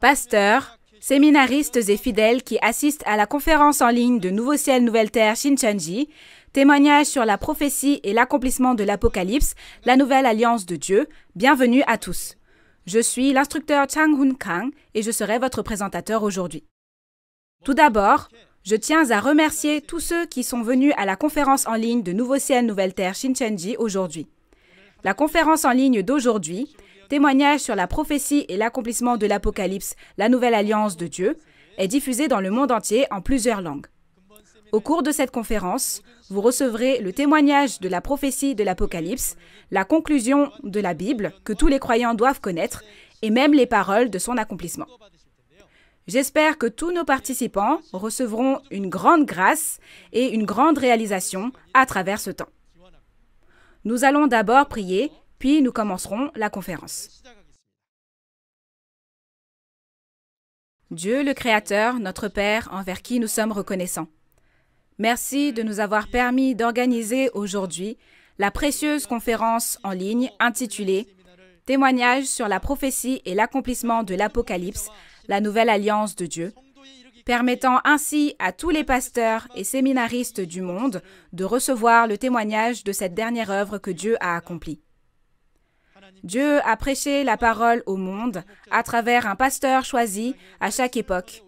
Pasteurs, séminaristes et fidèles qui assistent à la conférence en ligne de Nouveau Ciel, Nouvelle Terre Shincheonji, témoignage sur la prophétie et l'accomplissement de l'Apocalypse, la nouvelle alliance de Dieu, bienvenue à tous. Je suis l'instructeur Chang Hoon Kang et je serai votre présentateur aujourd'hui. Tout d'abord, je tiens à remercier tous ceux qui sont venus à la conférence en ligne de Nouveau Ciel, Nouvelle Terre Shincheonji aujourd'hui. La conférence en ligne d'aujourd'hui, témoignage sur la prophétie et l'accomplissement de l'Apocalypse, la nouvelle alliance de Dieu, est diffusée dans le monde entier en plusieurs langues. Au cours de cette conférence, vous recevrez le témoignage de la prophétie de l'Apocalypse, la conclusion de la Bible que tous les croyants doivent connaître et même les paroles de son accomplissement. J'espère que tous nos participants recevront une grande grâce et une grande réalisation à travers ce temps. Nous allons d'abord prier, puis nous commencerons la conférence. Dieu le Créateur, notre Père, envers qui nous sommes reconnaissants. Merci de nous avoir permis d'organiser aujourd'hui la précieuse conférence en ligne intitulée « Témoignage sur la prophétie et l'accomplissement de l'Apocalypse, la nouvelle alliance de Dieu », permettant ainsi à tous les pasteurs et séminaristes du monde de recevoir le témoignage de cette dernière œuvre que Dieu a accomplie. Dieu a prêché la parole au monde à travers un pasteur choisi à chaque époque.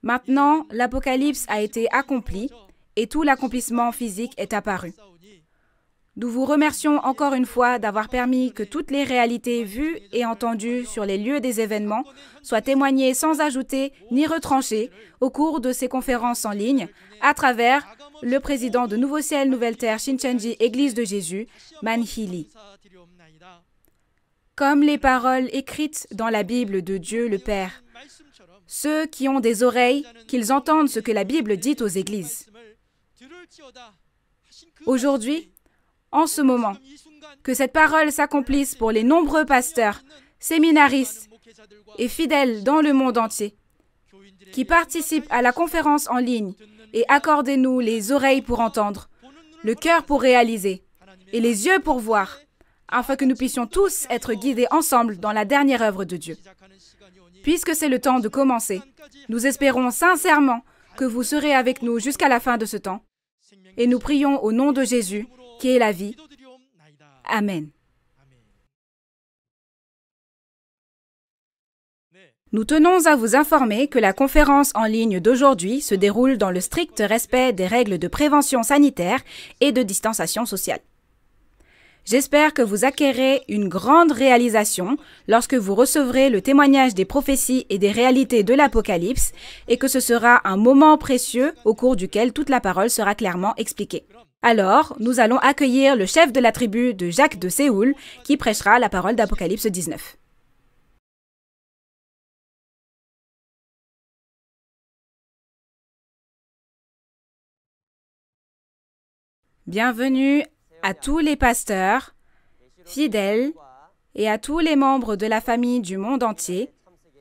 Maintenant, l'Apocalypse a été accompli et tout l'accomplissement physique est apparu. Nous vous remercions encore une fois d'avoir permis que toutes les réalités vues et entendues sur les lieux des événements soient témoignées sans ajouter ni retrancher au cours de ces conférences en ligne à travers le président de Nouveau Ciel, Nouvelle Terre Shincheonji Église de Jésus, Man Hee-lee. Comme les paroles écrites dans la Bible de Dieu le Père, ceux qui ont des oreilles, qu'ils entendent ce que la Bible dit aux églises. Aujourd'hui, en ce moment, que cette parole s'accomplisse pour les nombreux pasteurs, séminaristes et fidèles dans le monde entier, qui participent à la conférence en ligne, et accordez-nous les oreilles pour entendre, le cœur pour réaliser et les yeux pour voir, afin que nous puissions tous être guidés ensemble dans la dernière œuvre de Dieu. Puisque c'est le temps de commencer, nous espérons sincèrement que vous serez avec nous jusqu'à la fin de ce temps, et nous prions au nom de Jésus, qui est la vie. Amen. Nous tenons à vous informer que la conférence en ligne d'aujourd'hui se déroule dans le strict respect des règles de prévention sanitaire et de distanciation sociale. J'espère que vous acquérez une grande réalisation lorsque vous recevrez le témoignage des prophéties et des réalités de l'Apocalypse et que ce sera un moment précieux au cours duquel toute la parole sera clairement expliquée. Alors, nous allons accueillir le chef de la tribu de Jacques de Séoul qui prêchera la parole d'Apocalypse 19. Bienvenue à tous les pasteurs, fidèles et à tous les membres de la famille du monde entier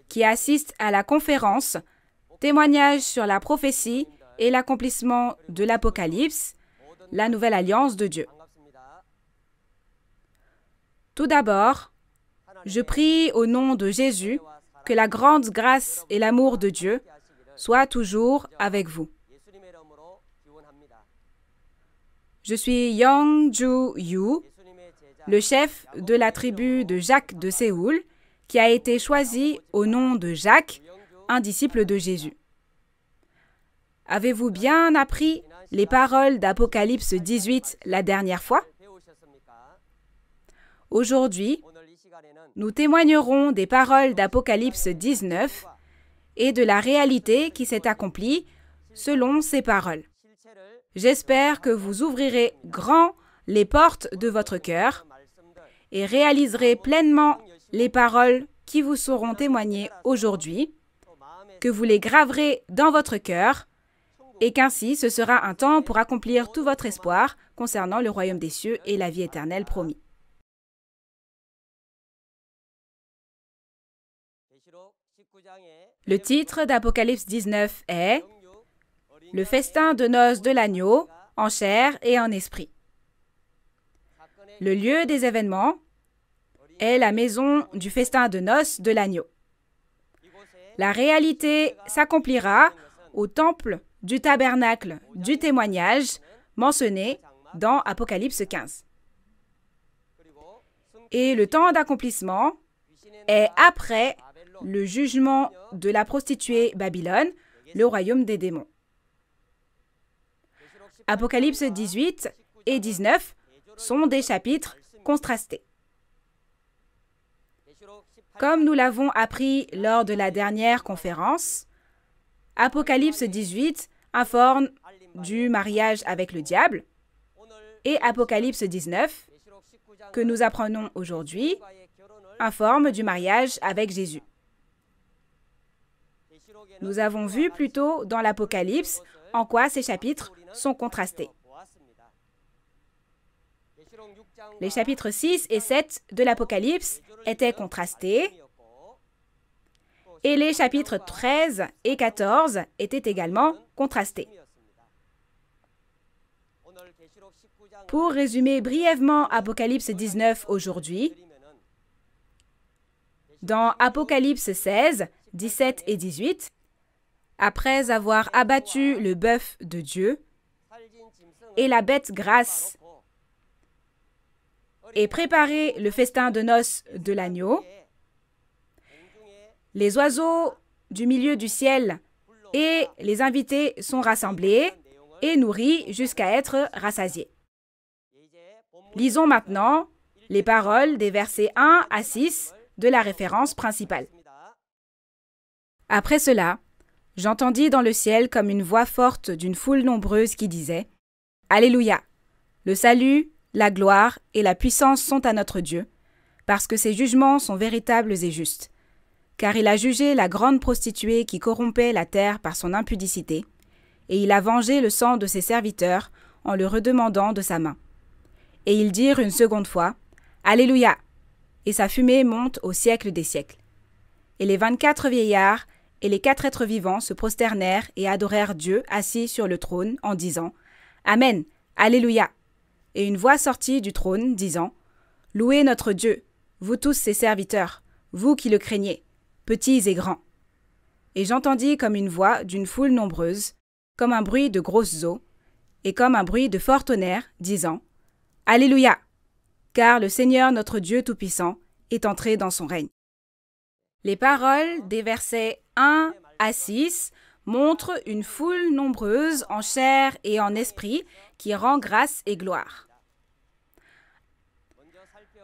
qui assistent à la conférence « Témoignage sur la prophétie et l'accomplissement de l'Apocalypse, la nouvelle alliance de Dieu ». Tout d'abord, je prie au nom de Jésus que la grande grâce et l'amour de Dieu soient toujours avec vous. Je suis Young-Ju Yu, le chef de la tribu de Jacques de Séoul, qui a été choisi au nom de Jacques, un disciple de Jésus. Avez-vous bien appris les paroles d'Apocalypse 18 la dernière fois? Aujourd'hui, nous témoignerons des paroles d'Apocalypse 19 et de la réalité qui s'est accomplie selon ces paroles. J'espère que vous ouvrirez grand les portes de votre cœur et réaliserez pleinement les paroles qui vous seront témoignées aujourd'hui, que vous les graverez dans votre cœur et qu'ainsi ce sera un temps pour accomplir tout votre espoir concernant le royaume des cieux et la vie éternelle promis. Le titre d'Apocalypse 19 est « Le festin de noces de l'agneau, en chair et en esprit ». Le lieu des événements est la maison du festin de noces de l'agneau. La réalité s'accomplira au temple du tabernacle du témoignage mentionné dans Apocalypse 15. Et le temps d'accomplissement est après le jugement de la prostituée Babylone, le royaume des démons. Apocalypse 18 et 19 sont des chapitres contrastés. Comme nous l'avons appris lors de la dernière conférence, Apocalypse 18 informe du mariage avec le diable et Apocalypse 19, que nous apprenons aujourd'hui, informe du mariage avec Jésus. Nous avons vu plus tôt dans l'Apocalypse en quoi ces chapitres sont contrastés. Les chapitres 6 et 7 de l'Apocalypse étaient contrastés et les chapitres 13 et 14 étaient également contrastés. Pour résumer brièvement Apocalypse 19 aujourd'hui, dans Apocalypse 16, 17 et 18, après avoir abattu le bœuf de Dieu et la bête grasse et préparé le festin de noces de l'agneau, les oiseaux du milieu du ciel et les invités sont rassemblés et nourris jusqu'à être rassasiés. Lisons maintenant les paroles des versets 1 à 6 de la référence principale. Après cela, j'entendis dans le ciel comme une voix forte d'une foule nombreuse qui disait « Alléluia! Le salut, la gloire et la puissance sont à notre Dieu, parce que ses jugements sont véritables et justes. Car il a jugé la grande prostituée qui corrompait la terre par son impudicité, et il a vengé le sang de ses serviteurs en le redemandant de sa main. Et ils dirent une seconde fois « Alléluia !» Et sa fumée monte au siècle des siècles. Et les 24 vieillards et les 4 êtres vivants se prosternèrent et adorèrent Dieu assis sur le trône en disant « Amen, Alléluia !» Et une voix sortit du trône disant « Louez notre Dieu, vous tous ses serviteurs, vous qui le craignez, petits et grands. » Et j'entendis comme une voix d'une foule nombreuse, comme un bruit de grosses eaux, et comme un bruit de fort tonnerre, disant « Alléluia ! Car le Seigneur notre Dieu Tout-Puissant est entré dans son règne. » Les paroles des versets 1 à 6 montrent une foule nombreuse en chair et en esprit qui rend grâce et gloire.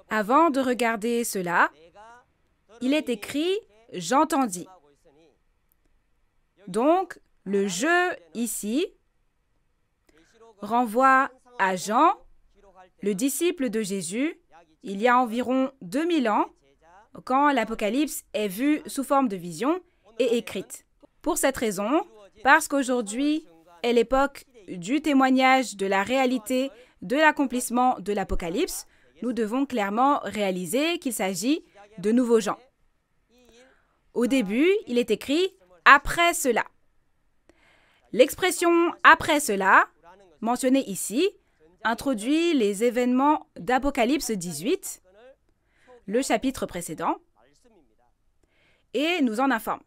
Avant de regarder cela, il est écrit « J'entendis ». Donc, le « je » ici renvoie à Jean, le disciple de Jésus, il y a environ 2000 ans, quand l'Apocalypse est vue sous forme de vision et écrite. Pour cette raison, parce qu'aujourd'hui est l'époque du témoignage de la réalité de l'accomplissement de l'Apocalypse, nous devons clairement réaliser qu'il s'agit de nouveaux gens. Au début, il est écrit « après cela ». L'expression « après cela », mentionnée ici, introduit les événements d'Apocalypse 18, le chapitre précédent, et nous en informe.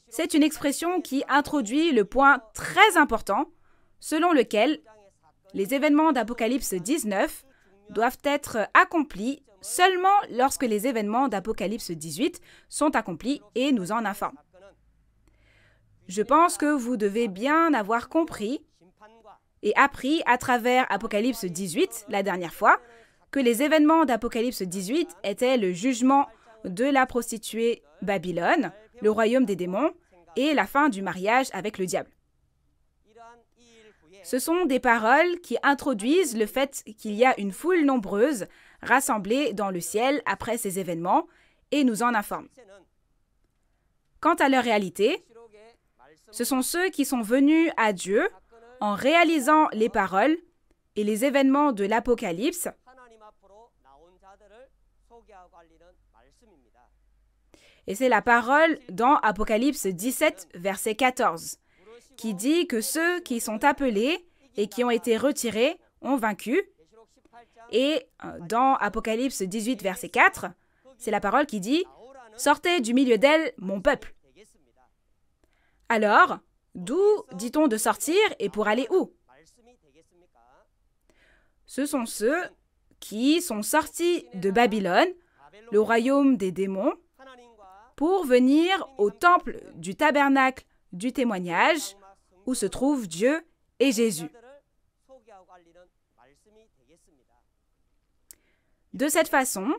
C'est une expression qui introduit le point très important selon lequel les événements d'Apocalypse 19 doivent être accomplis seulement lorsque les événements d'Apocalypse 18 sont accomplis et nous en informe. Je pense que vous devez bien avoir compris et appris à travers Apocalypse 18, la dernière fois, que les événements d'Apocalypse 18 étaient le jugement de la prostituée Babylone, le royaume des démons, et la fin du mariage avec le diable. Ce sont des paroles qui introduisent le fait qu'il y a une foule nombreuse rassemblée dans le ciel après ces événements et nous en informent. Quant à leur réalité, ce sont ceux qui sont venus à Dieu en réalisant les paroles et les événements de l'Apocalypse et c'est la parole dans Apocalypse 17, verset 14, qui dit que ceux qui sont appelés et qui ont été retirés ont vaincu. Et dans Apocalypse 18, verset 4, c'est la parole qui dit « Sortez du milieu d'elle, mon peuple ». Alors, d'où dit-on de sortir et pour aller où? Ce sont ceux qui sont sortis de Babylone, le royaume des démons, pour venir au temple du tabernacle du témoignage où se trouvent Dieu et Jésus. De cette façon,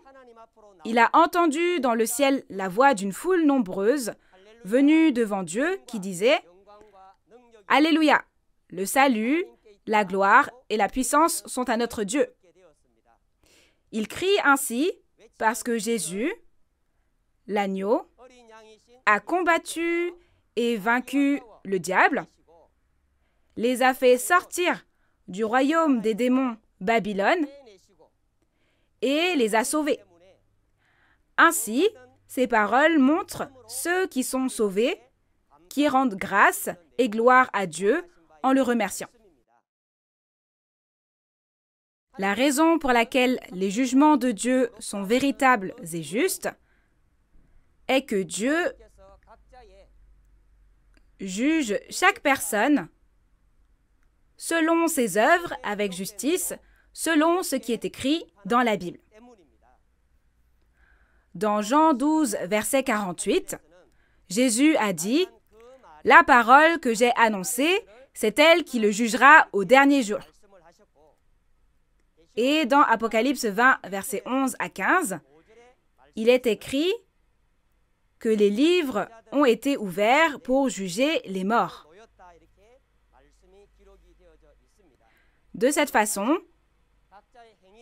il a entendu dans le ciel la voix d'une foule nombreuse venue devant Dieu qui disait « Alléluia, le salut, la gloire et la puissance sont à notre Dieu. » Il crie ainsi parce que Jésus, l'agneau, a combattu et vaincu le diable, les a fait sortir du royaume des démons Babylone et les a sauvés. Ainsi, ces paroles montrent ceux qui sont sauvés, qui rendent grâce et gloire à Dieu en le remerciant. La raison pour laquelle les jugements de Dieu sont véritables et justes est que Dieu juge chaque personne selon ses œuvres avec justice, selon ce qui est écrit dans la Bible. Dans Jean 12, verset 48, Jésus a dit « La parole que j'ai annoncée, c'est elle qui le jugera au dernier jour. » Et dans Apocalypse 20, verset 11 à 15, il est écrit que les livres ont été ouverts pour juger les morts. De cette façon,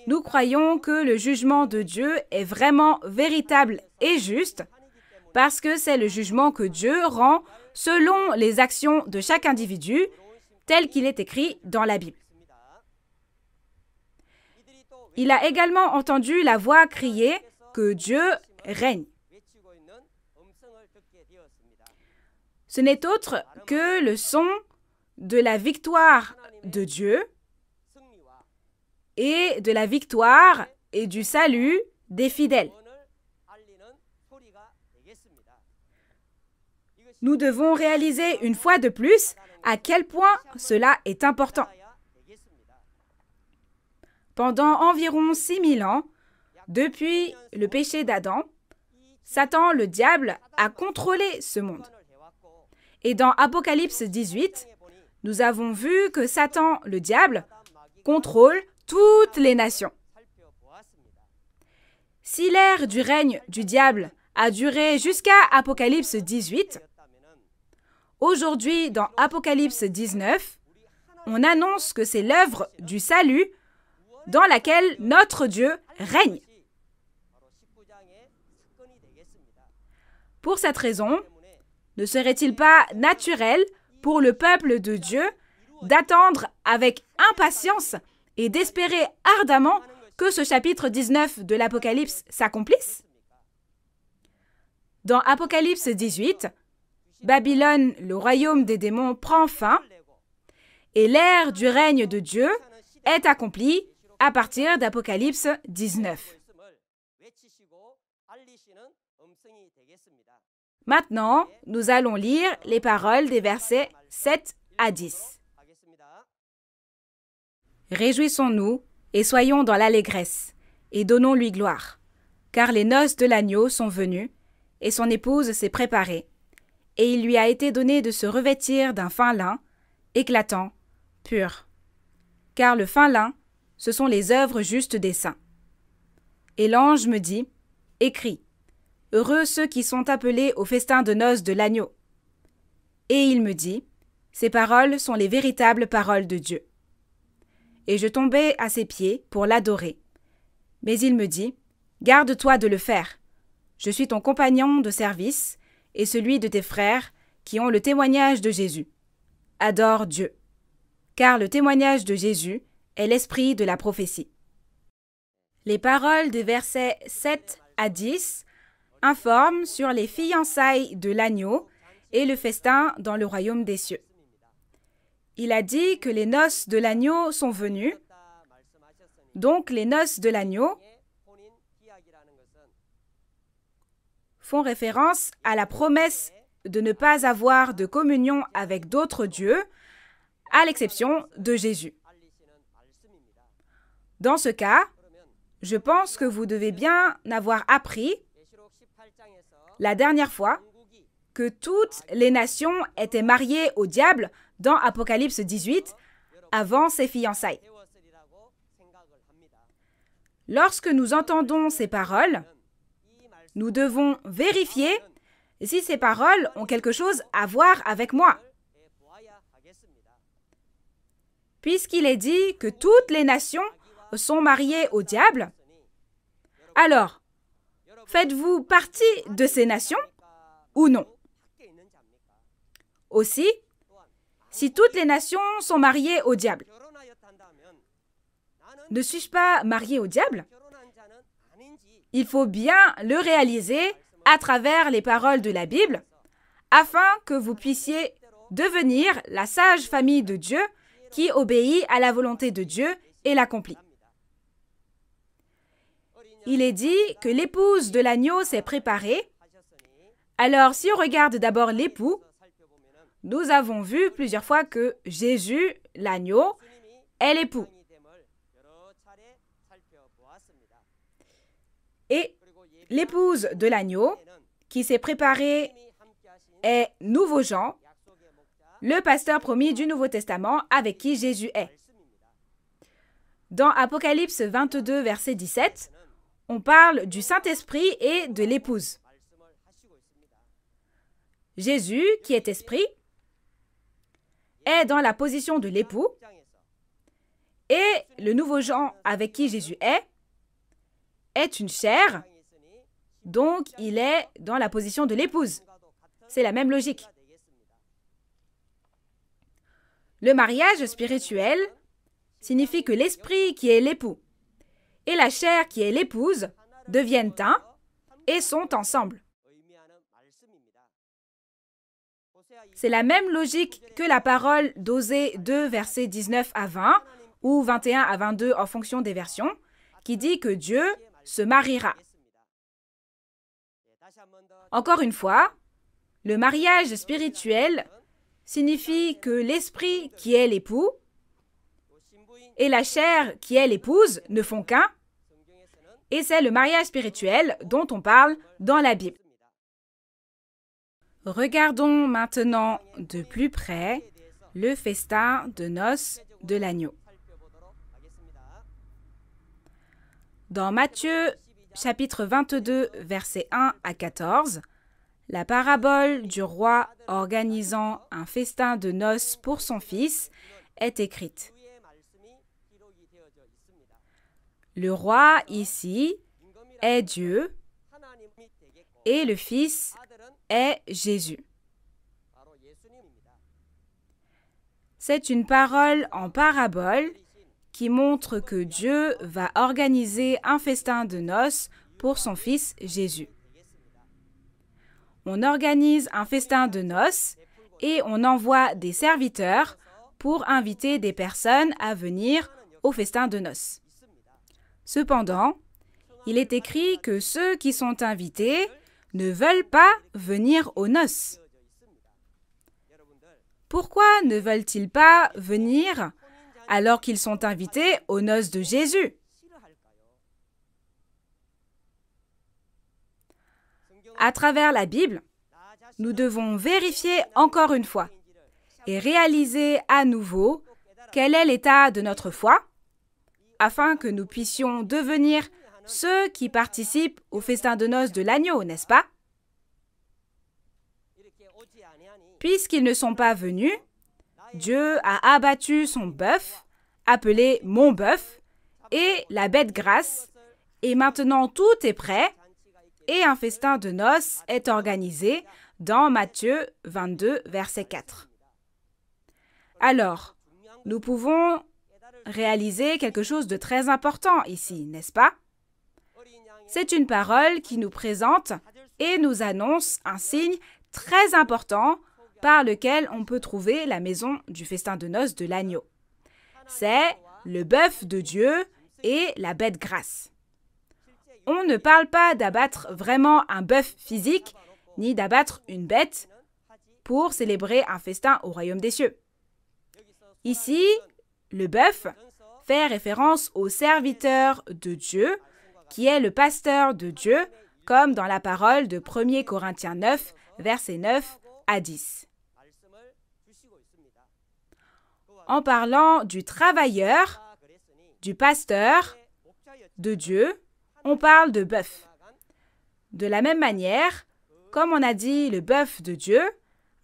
nous croyons que le jugement de Dieu est vraiment véritable et juste parce que c'est le jugement que Dieu rend selon les actions de chaque individu tel qu'il est écrit dans la Bible. Il a également entendu la voix crier que Dieu règne. Ce n'est autre que le son de la victoire de Dieu et de la victoire et du salut des fidèles. Nous devons réaliser une fois de plus à quel point cela est important. Pendant environ 6000 ans, depuis le péché d'Adam, Satan, le diable, a contrôlé ce monde. Et dans Apocalypse 18, nous avons vu que Satan, le diable, contrôle toutes les nations. Si l'ère du règne du diable a duré jusqu'à Apocalypse 18, aujourd'hui, dans Apocalypse 19, on annonce que c'est l'œuvre du salut dans laquelle notre Dieu règne. Pour cette raison, ne serait-il pas naturel pour le peuple de Dieu d'attendre avec impatience et d'espérer ardemment que ce chapitre 19 de l'Apocalypse s'accomplisse? Dans Apocalypse 18, Babylone, le royaume des démons, prend fin et l'ère du règne de Dieu est accomplie à partir d'Apocalypse 19. Maintenant, nous allons lire les paroles des versets 7 à 10. Réjouissons-nous et soyons dans l'allégresse, et donnons-lui gloire, car les noces de l'agneau sont venues, et son épouse s'est préparée, et il lui a été donné de se revêtir d'un fin lin, éclatant, pur. Car le fin lin, ce sont les œuvres justes des saints. Et l'ange me dit, « Écris, heureux ceux qui sont appelés au festin de noces de l'agneau. » Et il me dit, « Ces paroles sont les véritables paroles de Dieu. » Et je tombai à ses pieds pour l'adorer. Mais il me dit, « Garde-toi de le faire. Je suis ton compagnon de service et celui de tes frères qui ont le témoignage de Jésus. Adore Dieu. Car le témoignage de Jésus est l'esprit de la prophétie. » Les paroles des versets 7 à 10 informent sur les fiançailles de l'agneau et le festin dans le royaume des cieux. Il a dit que les noces de l'agneau sont venues. Donc les noces de l'agneau font référence à la promesse de ne pas avoir de communion avec d'autres dieux, à l'exception de Jésus. Dans ce cas, je pense que vous devez bien avoir appris la dernière fois que toutes les nations étaient mariées au diable dans Apocalypse 18 avant ses fiançailles. Lorsque nous entendons ces paroles, nous devons vérifier si ces paroles ont quelque chose à voir avec moi. Puisqu'il est dit que toutes les nations sont mariées au diable, alors, faites-vous partie de ces nations ou non? Aussi, si toutes les nations sont mariées au diable, ne suis-je pas marié au diable? Il faut bien le réaliser à travers les paroles de la Bible, afin que vous puissiez devenir la sage famille de Dieu qui obéit à la volonté de Dieu et l'accomplit. Il est dit que l'épouse de l'agneau s'est préparée. Alors, si on regarde d'abord l'époux, nous avons vu plusieurs fois que Jésus, l'agneau, est l'époux. Et l'épouse de l'agneau, qui s'est préparée, est Nouveau Jean, le pasteur promis du Nouveau Testament avec qui Jésus est. Dans Apocalypse 22, verset 17, on parle du Saint-Esprit et de l'épouse. Jésus, qui est esprit, est dans la position de l'époux et le Nouveau Jean avec qui Jésus est une chair, donc il est dans la position de l'épouse. C'est la même logique. Le mariage spirituel signifie que l'esprit qui est l'époux et la chair qui est l'épouse deviennent un et sont ensemble. C'est la même logique que la parole d'Osée 2, versets 19 à 20 ou 21 à 22 en fonction des versions, qui dit que Dieu se mariera. Encore une fois, le mariage spirituel signifie que l'esprit qui est l'époux et la chair qui est l'épouse ne font qu'un, et c'est le mariage spirituel dont on parle dans la Bible. Regardons maintenant de plus près le festin de noces de l'agneau. Dans Matthieu, chapitre 22, versets 1 à 14, la parabole du roi organisant un festin de noces pour son fils est écrite. Le roi ici est Dieu et le fils est Jésus. C'est une parole en parabole qui montre que Dieu va organiser un festin de noces pour son fils Jésus. On organise un festin de noces et on envoie des serviteurs pour inviter des personnes à venir au festin de noces. Cependant, il est écrit que ceux qui sont invités ne veulent pas venir aux noces. Pourquoi ne veulent-ils pas venir alors qu'ils sont invités aux noces de Jésus? À travers la Bible, nous devons vérifier encore une fois et réaliser à nouveau quel est l'état de notre foi, afin que nous puissions devenir ceux qui participent au festin de noces de l'agneau, n'est-ce pas? Puisqu'ils ne sont pas venus, Dieu a abattu son bœuf, appelé mon bœuf, et la bête grasse, et maintenant tout est prêt, et un festin de noces est organisé dans Matthieu 22, verset 4. Alors, nous pouvons réaliser quelque chose de très important ici, n'est-ce pas? C'est une parole qui nous présente et nous annonce un signe très important par lequel on peut trouver la maison du festin de noces de l'agneau. C'est le bœuf de Dieu et la bête grasse. On ne parle pas d'abattre vraiment un bœuf physique, ni d'abattre une bête, pour célébrer un festin au royaume des cieux. Ici, le bœuf fait référence au serviteur de Dieu, qui est le pasteur de Dieu, comme dans la parole de 1 Corinthiens 9, versets 9 à 10. En parlant du travailleur, du pasteur de Dieu, on parle de bœuf. De la même manière, comme on a dit le bœuf de Dieu,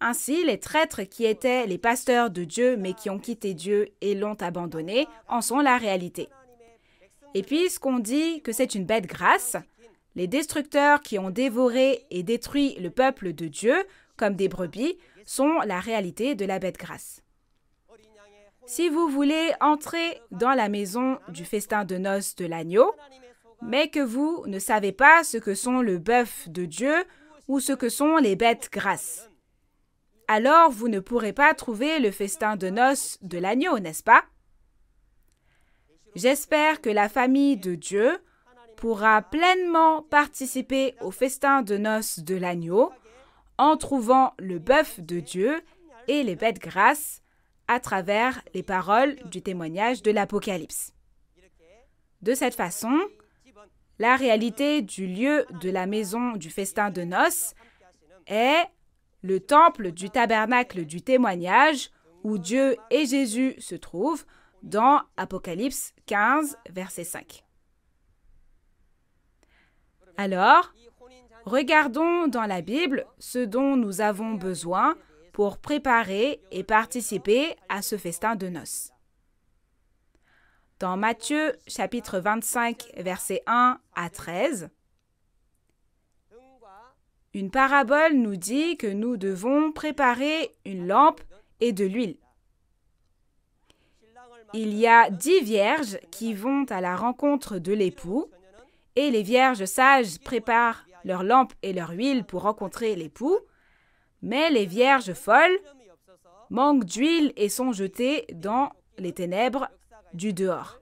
ainsi les traîtres qui étaient les pasteurs de Dieu mais qui ont quitté Dieu et l'ont abandonné en sont la réalité. Et puisqu'on dit que c'est une bête grasse, les destructeurs qui ont dévoré et détruit le peuple de Dieu comme des brebis sont la réalité de la bête grasse. Si vous voulez entrer dans la maison du festin de noces de l'agneau, mais que vous ne savez pas ce que sont le bœuf de Dieu ou ce que sont les bêtes grasses, alors vous ne pourrez pas trouver le festin de noces de l'agneau, n'est-ce pas? J'espère que la famille de Dieu pourra pleinement participer au festin de noces de l'agneau en trouvant le bœuf de Dieu et les bêtes grasses à travers les paroles du témoignage de l'Apocalypse. De cette façon, la réalité du lieu de la maison du festin de noces est le temple du tabernacle du témoignage où Dieu et Jésus se trouvent dans Apocalypse 15, verset 5. Alors, regardons dans la Bible ce dont nous avons besoin pour préparer et participer à ce festin de noces. Dans Matthieu chapitre 25, versets 1 à 13, une parabole nous dit que nous devons préparer une lampe et de l'huile. Il y a 10 vierges qui vont à la rencontre de l'époux, et les vierges sages préparent leur lampe et leur huile pour rencontrer l'époux, mais les vierges folles manquent d'huile et sont jetées dans les ténèbres du dehors.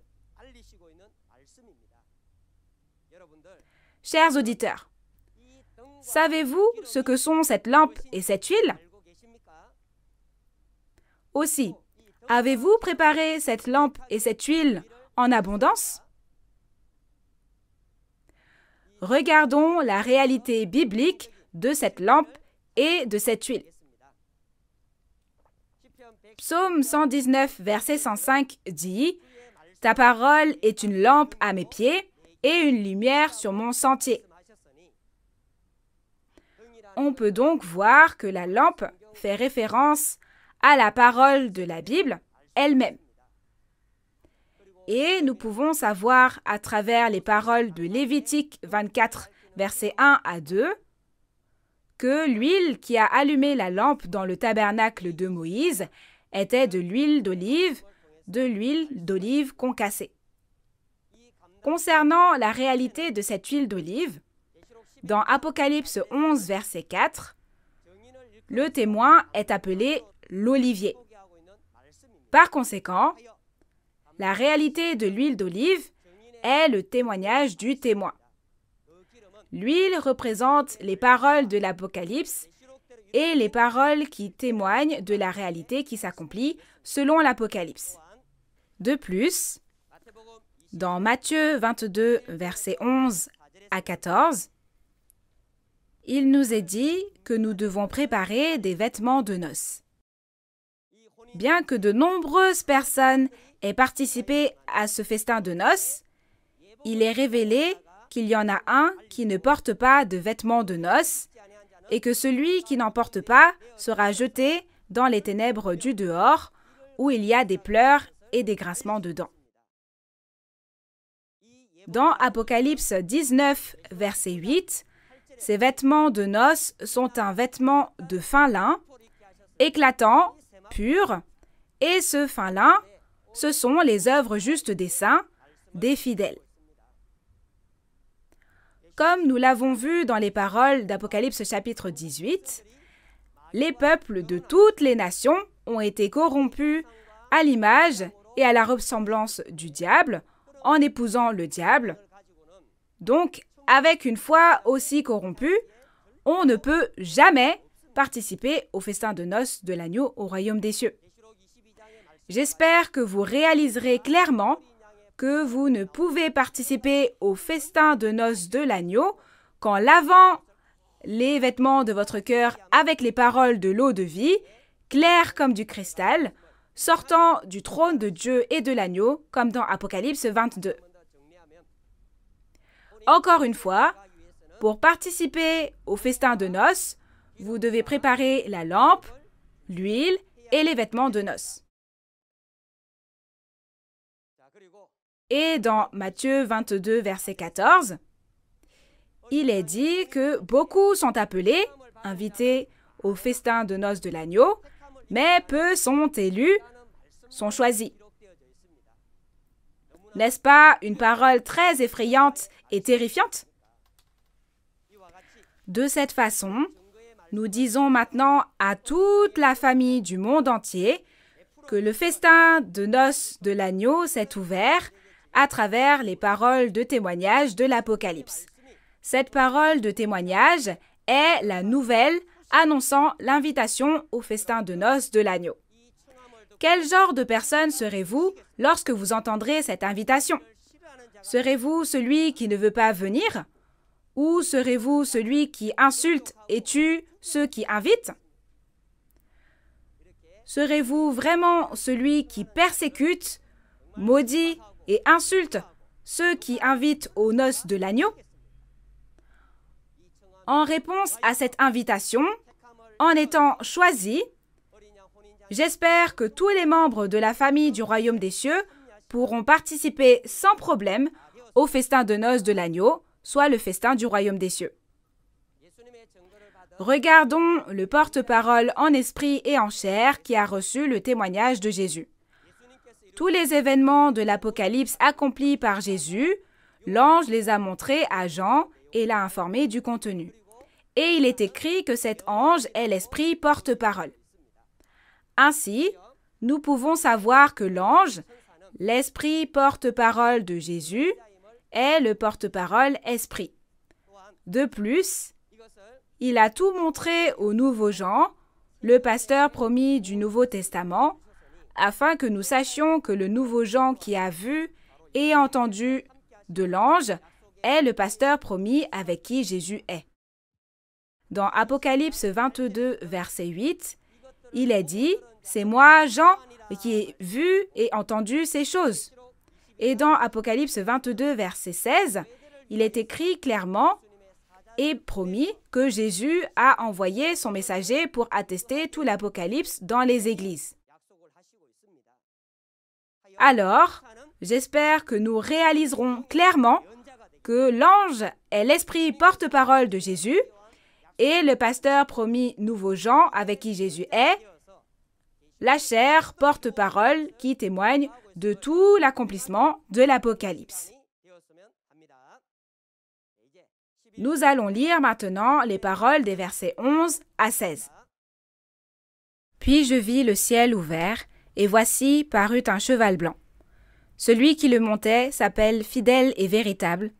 Chers auditeurs, savez-vous ce que sont cette lampe et cette huile? Aussi, avez-vous préparé cette lampe et cette huile en abondance? Regardons la réalité biblique de cette lampe et de cette huile. Psaume 119, verset 105 dit « Ta parole est une lampe à mes pieds et une lumière sur mon sentier. » On peut donc voir que la lampe fait référence à la parole de la Bible elle-même. Et nous pouvons savoir à travers les paroles de Lévitique 24, versets 1 à 2, que l'huile qui a allumé la lampe dans le tabernacle de Moïse était de l'huile d'olive concassée. Concernant la réalité de cette huile d'olive, dans Apocalypse 11, verset 4, le témoin est appelé l'olivier. Par conséquent, la réalité de l'huile d'olive est le témoignage du témoin. L'huile représente les paroles de l'Apocalypse et les paroles qui témoignent de la réalité qui s'accomplit selon l'Apocalypse. De plus, dans Matthieu 22, versets 11 à 14, il nous est dit que nous devons préparer des vêtements de noces. Bien que de nombreuses personnes aient participé à ce festin de noces, il est révélé qu'il y en a un qui ne porte pas de vêtements de noces et que celui qui n'en porte pas sera jeté dans les ténèbres du dehors où il y a des pleurs et des grincements de dents. Dans Apocalypse 19, verset 8, ces vêtements de noces sont un vêtement de fin lin, éclatant, pur, et ce fin lin, ce sont les œuvres justes des saints, des fidèles. Comme nous l'avons vu dans les paroles d'Apocalypse chapitre 18, les peuples de toutes les nations ont été corrompus à l'image et à la ressemblance du diable, en épousant le diable. Donc, avec une foi aussi corrompue, on ne peut jamais participer au festin de noces de l'agneau au royaume des cieux. J'espère que vous réaliserez clairement que vous ne pouvez participer au festin de noces de l'agneau qu'en lavant les vêtements de votre cœur avec les paroles de l'eau de vie, claires comme du cristal, sortant du trône de Dieu et de l'agneau, comme dans Apocalypse 22. Encore une fois, pour participer au festin de noces, vous devez préparer la lampe, l'huile et les vêtements de noces. Et dans Matthieu 22, verset 14, il est dit que beaucoup sont appelés, invités au festin de noces de l'agneau, mais peu sont élus, sont choisis. N'est-ce pas une parole très effrayante et terrifiante? De cette façon, nous disons maintenant à toute la famille du monde entier que le festin de noces de l'agneau s'est ouvert à travers les paroles de témoignage de l'Apocalypse. Cette parole de témoignage est la nouvelle annonçant l'invitation au festin de noces de l'agneau. Quel genre de personne serez-vous lorsque vous entendrez cette invitation? Serez-vous celui qui ne veut pas venir? Ou serez-vous celui qui insulte et tue ceux qui invitent? Serez-vous vraiment celui qui persécute, maudit et insulte ceux qui invitent aux noces de l'agneau? En réponse à cette invitation, en étant choisi, j'espère que tous les membres de la famille du royaume des cieux pourront participer sans problème au festin de noces de l'agneau, soit le festin du royaume des cieux. Regardons le porte-parole en esprit et en chair qui a reçu le témoignage de Jésus. Tous les événements de l'Apocalypse accomplis par Jésus, l'ange les a montrés à Jean et l'a informé du contenu. Et il est écrit que cet ange est l'esprit porte-parole. Ainsi, nous pouvons savoir que l'ange, l'esprit porte-parole de Jésus, est le porte-parole esprit. De plus, il a tout montré au nouveau Jean, le pasteur promis du Nouveau Testament, afin que nous sachions que le nouveau Jean qui a vu et entendu de l'ange est le pasteur promis avec qui Jésus est. Dans Apocalypse 22, verset 8, il est dit « C'est moi, Jean, qui ai vu et entendu ces choses ». Et dans Apocalypse 22, verset 16, il est écrit clairement et promis que Jésus a envoyé son messager pour attester tout l'Apocalypse dans les églises. Alors, j'espère que nous réaliserons clairement que l'ange est l'esprit porte-parole de Jésus et le pasteur promis nouveau Jean avec qui Jésus est, la chair porte-parole qui témoigne de tout l'accomplissement de l'Apocalypse. Nous allons lire maintenant les paroles des versets 11 à 16. Puis je vis le ciel ouvert, et voici parut un cheval blanc. Celui qui le montait s'appelle Fidèle et Véritable,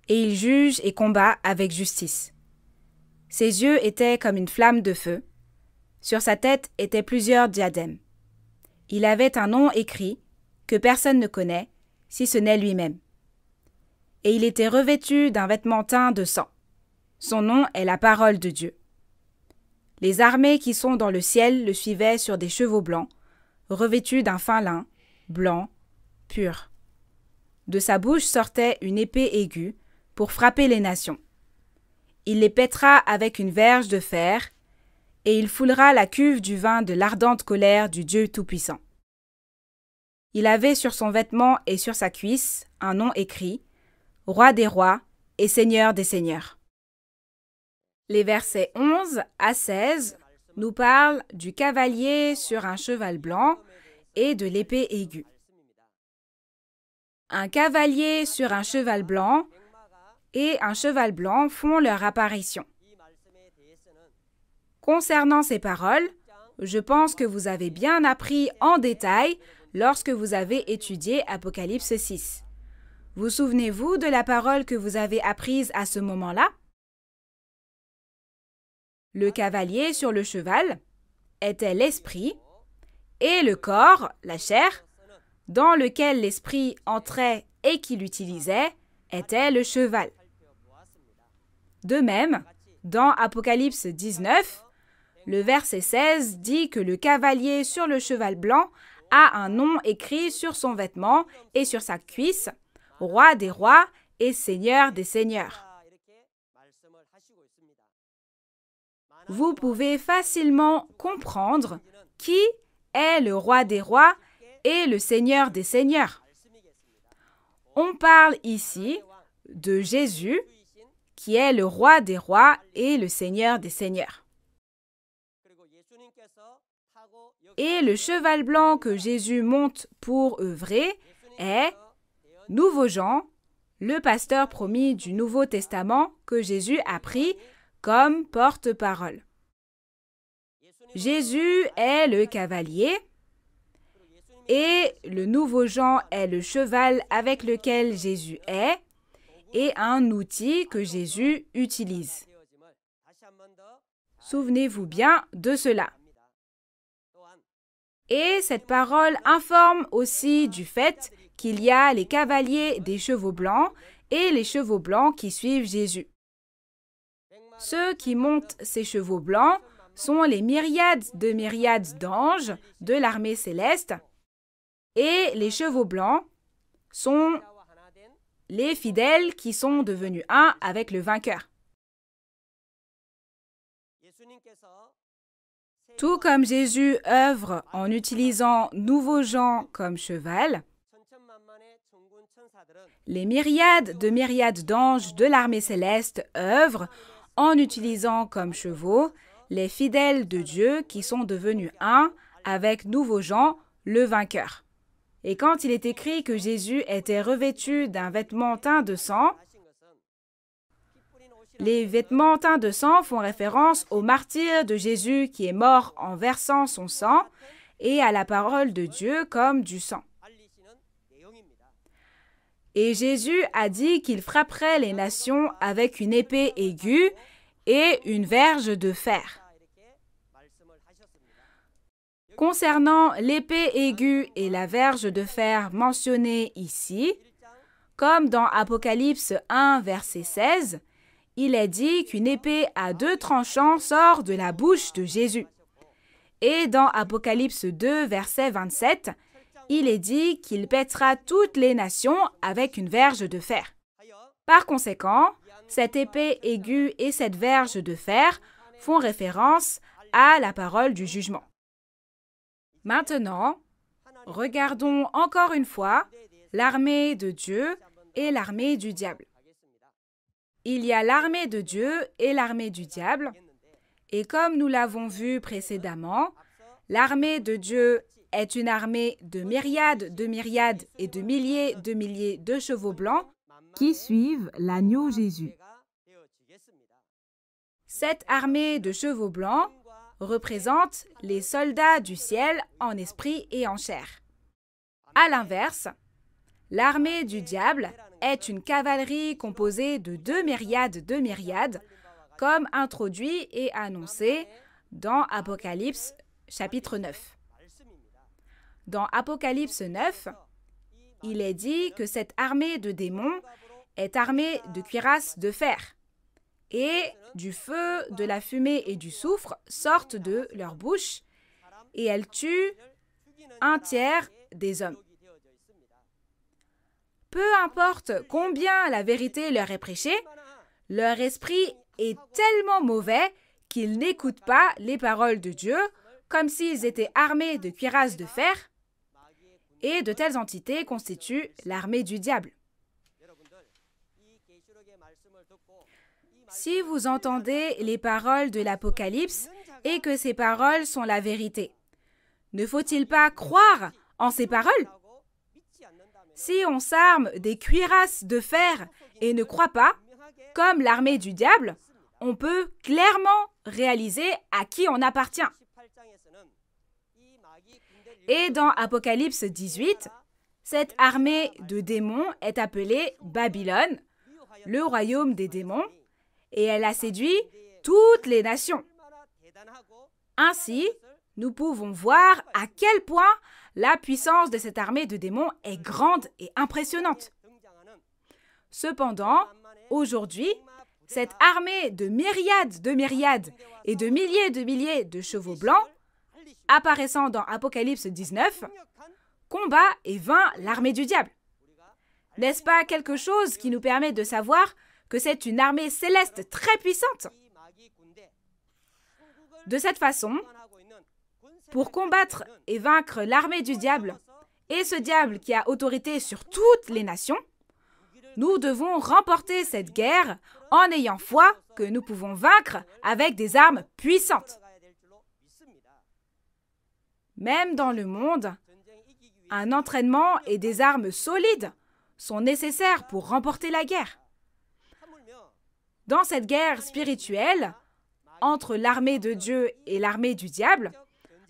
et il juge et combat avec justice. Ses yeux étaient comme une flamme de feu. Sur sa tête étaient plusieurs diadèmes. Il avait un nom écrit que personne ne connaît, si ce n'est lui-même. Et il était revêtu d'un vêtement teint de sang. Son nom est la parole de Dieu. Les armées qui sont dans le ciel le suivaient sur des chevaux blancs, revêtus d'un fin lin, blanc, pur. De sa bouche sortait une épée aiguë pour frapper les nations. Il les pètera avec une verge de fer, et il foulera la cuve du vin de l'ardente colère du Dieu Tout-Puissant. Il avait sur son vêtement et sur sa cuisse un nom écrit, Roi des rois et Seigneur des seigneurs. Les versets 11 à 16 nous parlent du cavalier sur un cheval blanc et de l'épée aiguë. Un cavalier sur un cheval blanc et un cheval blanc font leur apparition. Concernant ces paroles, je pense que vous avez bien appris en détail lorsque vous avez étudié Apocalypse 6. Vous souvenez-vous de la parole que vous avez apprise à ce moment-là? le cavalier sur le cheval, était l'esprit, et le corps, la chair, dans lequel l'esprit entrait et qu'il utilisait, était le cheval. De même, dans Apocalypse 19, le verset 16 dit que le cavalier sur le cheval blanc a un nom écrit sur son vêtement et sur sa cuisse, roi des rois et seigneur des seigneurs. Vous pouvez facilement comprendre qui est le roi des rois et le seigneur des seigneurs. On parle ici de Jésus, qui est le roi des rois et le seigneur des seigneurs. Et le cheval blanc que Jésus monte pour œuvrer est Nouveau Jean, le pasteur promis du Nouveau Testament que Jésus a pris comme porte-parole. Jésus est le cavalier et le Nouveau Jean est le cheval avec lequel Jésus est et un outil que Jésus utilise. Souvenez-vous bien de cela. Et cette parole informe aussi du fait qu'il y a les cavaliers des chevaux blancs et les chevaux blancs qui suivent Jésus. Ceux qui montent ces chevaux blancs sont les myriades d'anges de l'armée céleste et les chevaux blancs sont les fidèles qui sont devenus un avec le vainqueur. Tout comme Jésus œuvre en utilisant Nouveau Jean comme cheval, les myriades d'anges de l'armée céleste œuvrent en utilisant comme chevaux les fidèles de Dieu qui sont devenus un avec Nouveau Jean, le vainqueur. Et quand il est écrit que Jésus était revêtu d'un vêtement teint de sang, les vêtements teints de sang font référence au martyre de Jésus qui est mort en versant son sang et à la parole de Dieu comme du sang. Et Jésus a dit qu'il frapperait les nations avec une épée aiguë et une verge de fer. Concernant l'épée aiguë et la verge de fer mentionnées ici, comme dans Apocalypse 1, verset 16, il est dit qu'une épée à 2 tranchants sort de la bouche de Jésus. Et dans Apocalypse 2, verset 27, il est dit qu'il pètera toutes les nations avec une verge de fer. Par conséquent, cette épée aiguë et cette verge de fer font référence à la parole du jugement. Maintenant, regardons encore une fois l'armée de Dieu et l'armée du diable. Il y a l'armée de Dieu et l'armée du diable, et comme nous l'avons vu précédemment, l'armée de Dieu est une armée de myriades et de milliers de chevaux blancs qui suivent l'agneau Jésus. Cette armée de chevaux blancs représente les soldats du ciel en esprit et en chair. À l'inverse, l'armée du diable est une cavalerie composée de 2 myriades, comme introduit et annoncé dans Apocalypse chapitre 9. Dans Apocalypse 9, il est dit que cette armée de démons est armée de cuirasses de fer, et du feu, de la fumée et du soufre sortent de leur bouche, et elles tuent 1/3 des hommes. Peu importe combien la vérité leur est prêchée, leur esprit est tellement mauvais qu'ils n'écoutent pas les paroles de Dieu, comme s'ils étaient armés de cuirasses de fer, et de telles entités constituent l'armée du diable. Si vous entendez les paroles de l'Apocalypse et que ces paroles sont la vérité, ne faut-il pas croire en ces paroles? Si on s'arme des cuirasses de fer et ne croit pas, comme l'armée du diable, on peut clairement réaliser à qui on appartient. Et dans Apocalypse 18, cette armée de démons est appelée Babylone, le royaume des démons, et elle a séduit toutes les nations. Ainsi, nous pouvons voir à quel point la puissance de cette armée de démons est grande et impressionnante. Cependant, aujourd'hui, cette armée de myriades et de milliers de chevaux blancs, apparaissant dans Apocalypse 19, combat et vainc l'armée du diable. N'est-ce pas quelque chose qui nous permet de savoir que c'est une armée céleste très puissante? De cette façon, pour combattre et vaincre l'armée du diable, et ce diable qui a autorité sur toutes les nations, nous devons remporter cette guerre en ayant foi que nous pouvons vaincre avec des armes puissantes. Même dans le monde, un entraînement et des armes solides sont nécessaires pour remporter la guerre. Dans cette guerre spirituelle, entre l'armée de Dieu et l'armée du diable,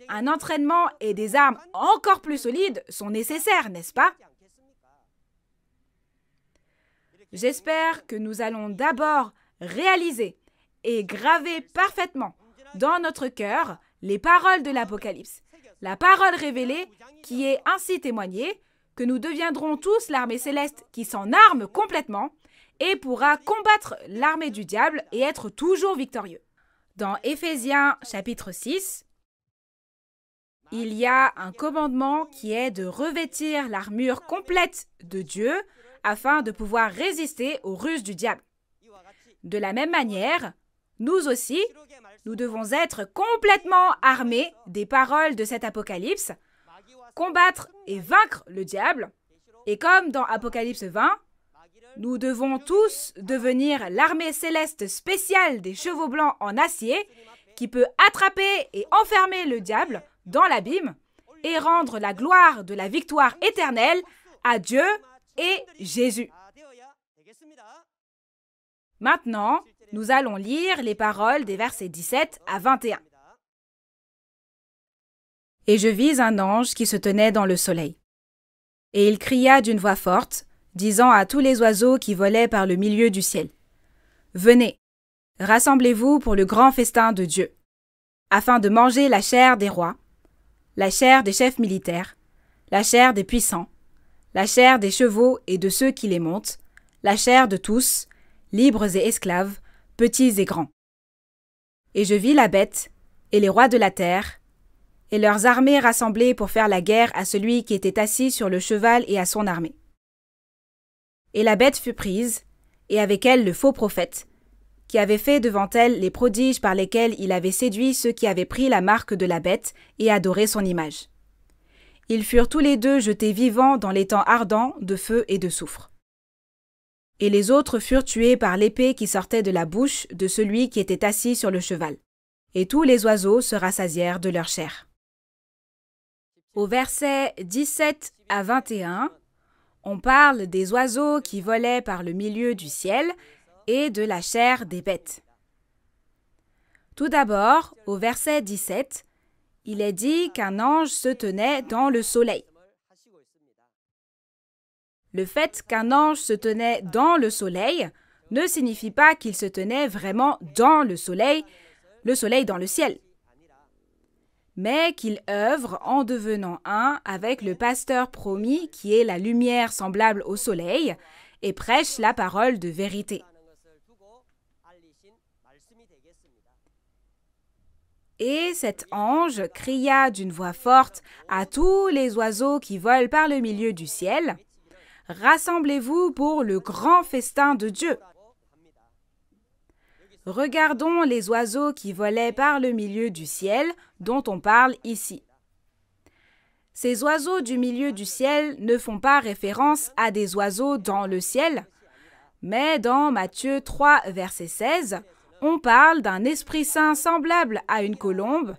un entraînement et des armes encore plus solides sont nécessaires, n'est-ce pas? J'espère que nous allons d'abord réaliser et graver parfaitement dans notre cœur les paroles de l'Apocalypse, la parole révélée qui est ainsi témoignée que nous deviendrons tous l'armée céleste qui s'en arme complètement et pourra combattre l'armée du diable et être toujours victorieux. Dans Éphésiens chapitre 6, il y a un commandement qui est de revêtir l'armure complète de Dieu afin de pouvoir résister aux ruses du diable. De la même manière, nous aussi, nous devons être complètement armés des paroles de cet Apocalypse, combattre et vaincre le diable. Et comme dans Apocalypse 20, nous devons tous devenir l'armée céleste spéciale des chevaux blancs en acier qui peut attraper et enfermer le diable dans l'abîme et rendre la gloire de la victoire éternelle à Dieu et Jésus. Maintenant, nous allons lire les paroles des versets 17 à 21. « Et je vis un ange qui se tenait dans le soleil. Et il cria d'une voix forte, disant à tous les oiseaux qui volaient par le milieu du ciel, « Venez, rassemblez-vous pour le grand festin de Dieu, afin de manger la chair des rois, la chair des chefs militaires, la chair des puissants, la chair des chevaux et de ceux qui les montent, la chair de tous, libres et esclaves, petits et grands. Et je vis la bête et les rois de la terre, et leurs armées rassemblées pour faire la guerre à celui qui était assis sur le cheval et à son armée. Et la bête fut prise, et avec elle le faux prophète, qui avait fait devant elle les prodiges par lesquels il avait séduit ceux qui avaient pris la marque de la bête et adoré son image. Ils furent tous les deux jetés vivants dans l'étang ardent de feu et de soufre. Et les autres furent tués par l'épée qui sortait de la bouche de celui qui était assis sur le cheval. Et tous les oiseaux se rassasièrent de leur chair. » Au verset 17 à 21, on parle des oiseaux qui volaient par le milieu du ciel et de la chair des bêtes. Tout d'abord, au verset 17, il est dit qu'un ange se tenait dans le soleil. Le fait qu'un ange se tenait dans le soleil ne signifie pas qu'il se tenait vraiment dans le soleil dans le ciel, mais qu'il œuvre en devenant un avec le pasteur promis qui est la lumière semblable au soleil et prêche la parole de vérité. Et cet ange cria d'une voix forte à tous les oiseaux qui volent par le milieu du ciel, « Rassemblez-vous pour le grand festin de Dieu. » Regardons les oiseaux qui volaient par le milieu du ciel dont on parle ici. Ces oiseaux du milieu du ciel ne font pas référence à des oiseaux dans le ciel, mais dans Matthieu 3, verset 16, on parle d'un Esprit Saint semblable à une colombe,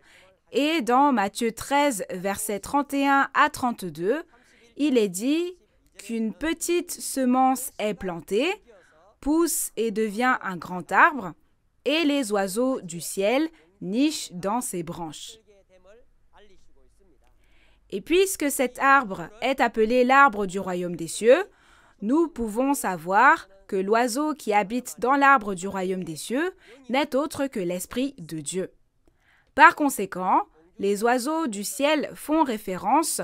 et dans Matthieu 13, versets 31 à 32, il est dit qu'une petite semence est plantée, pousse et devient un grand arbre, et les oiseaux du ciel nichent dans ses branches. Et puisque cet arbre est appelé l'arbre du royaume des cieux, nous pouvons savoir que l'oiseau qui habite dans l'arbre du royaume des cieux n'est autre que l'Esprit de Dieu. Par conséquent, les oiseaux du ciel font référence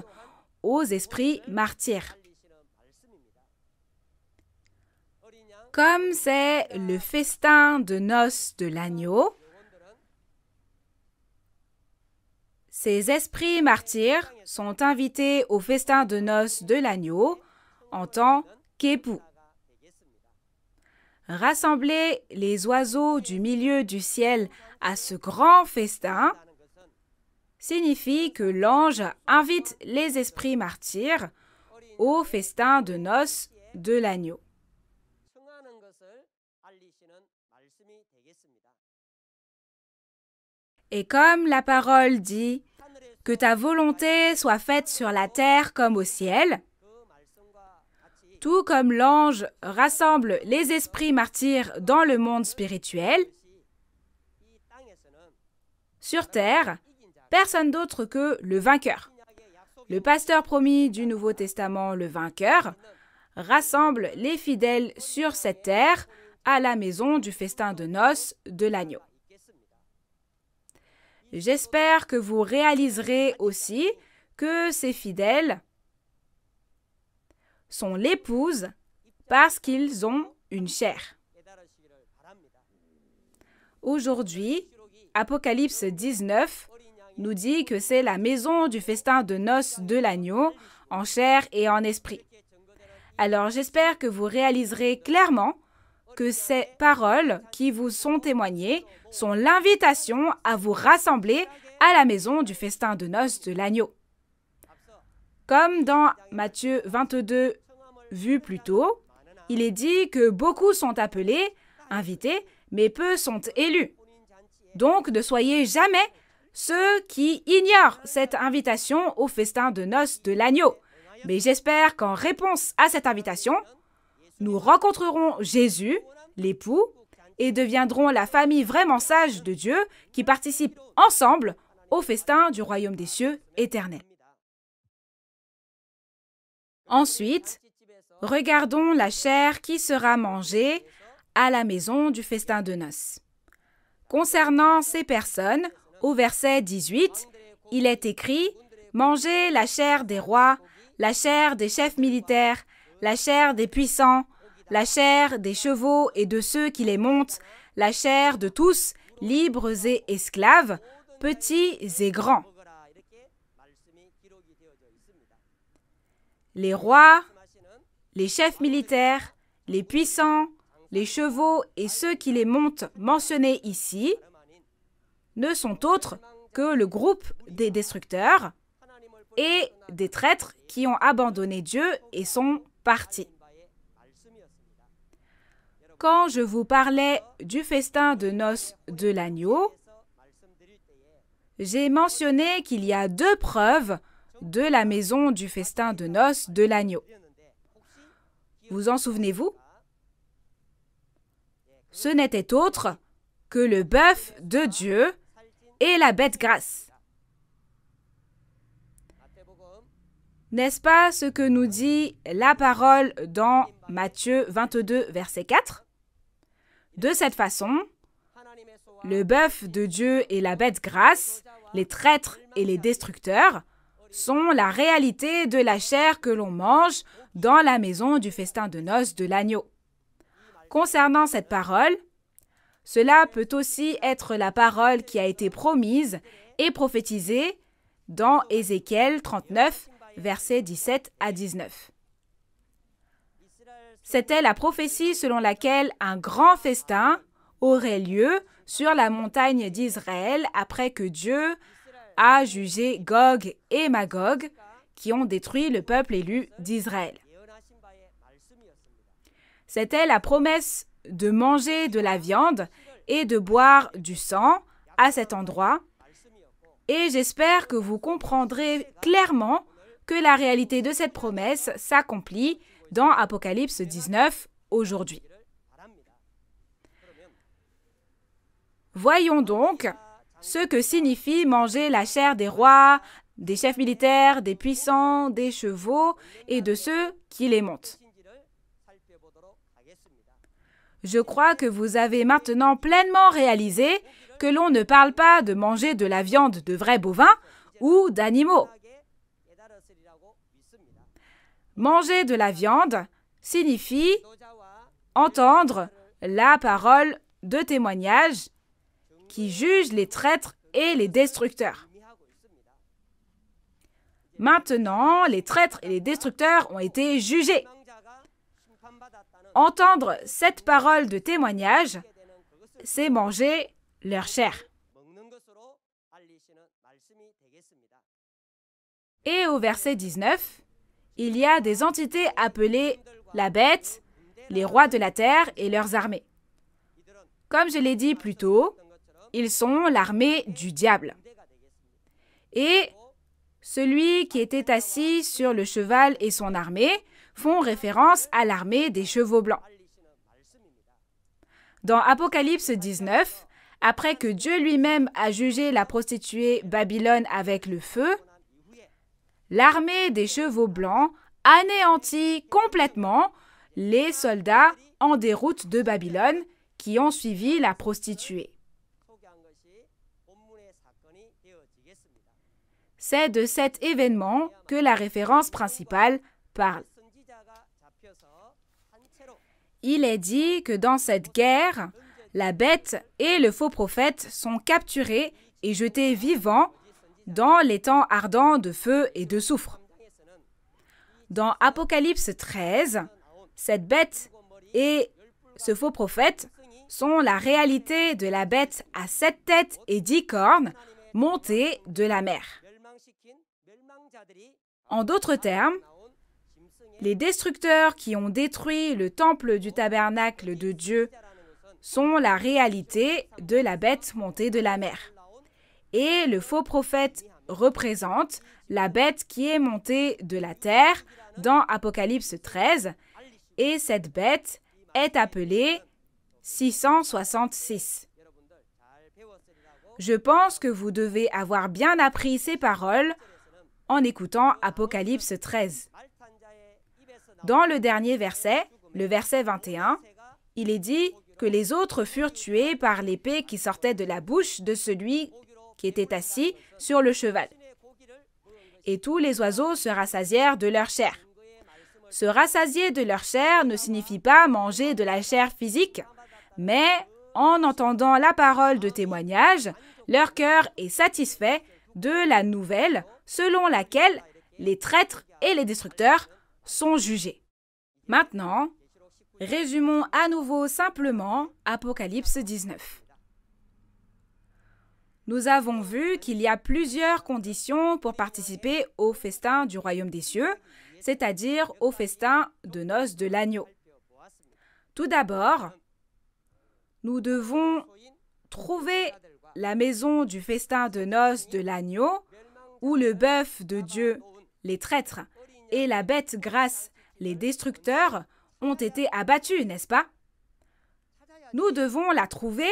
aux esprits martyrs. Comme c'est le festin de noces de l'agneau, ces esprits martyrs sont invités au festin de noces de l'agneau en tant qu'époux. Rassembler les oiseaux du milieu du ciel à ce grand festin signifie que l'ange invite les esprits martyrs au festin de noces de l'agneau. Et comme la parole dit « Que ta volonté soit faite sur la terre comme au ciel », tout comme l'ange rassemble les esprits martyrs dans le monde spirituel, sur terre, personne d'autre que le vainqueur. Le pasteur promis du Nouveau Testament, le vainqueur, rassemble les fidèles sur cette terre à la maison du festin de noces de l'agneau. J'espère que vous réaliserez aussi que ces fidèles sont l'épouse parce qu'ils ont une chair. Aujourd'hui, Apocalypse 19 nous dit que c'est la maison du festin de noces de l'agneau en chair et en esprit. Alors j'espère que vous réaliserez clairement que ces paroles qui vous sont témoignées sont l'invitation à vous rassembler à la maison du festin de noces de l'agneau. Comme dans Matthieu 22, vu plus tôt, il est dit que beaucoup sont appelés, invités, mais peu sont élus. Donc ne soyez jamais ceux qui ignorent cette invitation au festin de noces de l'agneau. Mais j'espère qu'en réponse à cette invitation, nous rencontrerons Jésus, l'époux, et deviendrons la famille vraiment sage de Dieu qui participe ensemble au festin du royaume des cieux éternel. Ensuite, regardons la chair qui sera mangée à la maison du festin de noces. Concernant ces personnes, au verset 18, il est écrit « Mangez la chair des rois, la chair des chefs militaires, la chair des puissants, la chair des chevaux et de ceux qui les montent, la chair de tous, libres et esclaves, petits et grands. » Les rois, les chefs militaires, les puissants, les chevaux et ceux qui les montent mentionnés ici ne sont autres que le groupe des destructeurs et des traîtres qui ont abandonné Dieu et sont partis. Quand je vous parlais du festin de noces de l'agneau, j'ai mentionné qu'il y a 2 preuves de la maison du festin de noces de l'agneau. Vous en souvenez-vous? Ce n'était autre que le bœuf de Dieu et la bête grasse. N'est-ce pas ce que nous dit la parole dans Matthieu 22, verset 4? De cette façon, le bœuf de Dieu et la bête grasse, les traîtres et les destructeurs, sont la réalité de la chair que l'on mange dans la maison du festin de noces de l'agneau. Concernant cette parole, cela peut aussi être la parole qui a été promise et prophétisée dans Ézéchiel 39, versets 17 à 19. C'était la prophétie selon laquelle un grand festin aurait lieu sur la montagne d'Israël après que Dieu a jugé Gog et Magog qui ont détruit le peuple élu d'Israël. C'était la promesse de manger de la viande et de boire du sang à cet endroit, et j'espère que vous comprendrez clairement que la réalité de cette promesse s'accomplit dans Apocalypse 19 aujourd'hui. Voyons donc ce que signifie manger la chair des rois, des chefs militaires, des puissants, des chevaux et de ceux qui les montent. Je crois que vous avez maintenant pleinement réalisé que l'on ne parle pas de manger de la viande de vrais bovins ou d'animaux. Manger de la viande signifie entendre la parole de témoignage qui juge les traîtres et les destructeurs. Maintenant, les traîtres et les destructeurs ont été jugés. Entendre cette parole de témoignage, c'est manger leur chair. Et au verset 19, il y a des entités appelées la bête, les rois de la terre et leurs armées. Comme je l'ai dit plus tôt, ils sont l'armée du diable. Et celui qui était assis sur le cheval et son armée font référence à l'armée des chevaux blancs. Dans Apocalypse 19, après que Dieu lui-même a jugé la prostituée Babylone avec le feu, l'armée des chevaux blancs anéantit complètement les soldats en déroute de Babylone qui ont suivi la prostituée. C'est de cet événement que la référence principale parle. Il est dit que dans cette guerre, la bête et le faux prophète sont capturés et jetés vivants dans l'étang ardent de feu et de soufre. Dans Apocalypse 13, cette bête et ce faux prophète sont la réalité de la bête à 7 têtes et 10 cornes montée de la mer. En d'autres termes, les destructeurs qui ont détruit le temple du tabernacle de Dieu sont la réalité de la bête montée de la mer. Et le faux prophète représente la bête qui est montée de la terre dans Apocalypse 13, et cette bête est appelée 666. Je pense que vous devez avoir bien appris ces paroles en écoutant Apocalypse 13. Dans le dernier verset, le verset 21, il est dit que les autres furent tués par l'épée qui sortait de la bouche de celui qui était assis sur le cheval. Et tous les oiseaux se rassasièrent de leur chair. Se rassasier de leur chair ne signifie pas manger de la chair physique, mais en entendant la parole de témoignage, leur cœur est satisfait de la nouvelle selon laquelle les traîtres et les destructeurs sont jugés. Maintenant, résumons à nouveau simplement Apocalypse 19. Nous avons vu qu'il y a plusieurs conditions pour participer au festin du royaume des cieux, c'est-à-dire au festin de noces de l'agneau. Tout d'abord, nous devons trouver la maison du festin de noces de l'agneau où le bœuf de Dieu, les traîtres, et la bête grasse, les destructeurs, ont été abattus, n'est-ce pas? Nous devons la trouver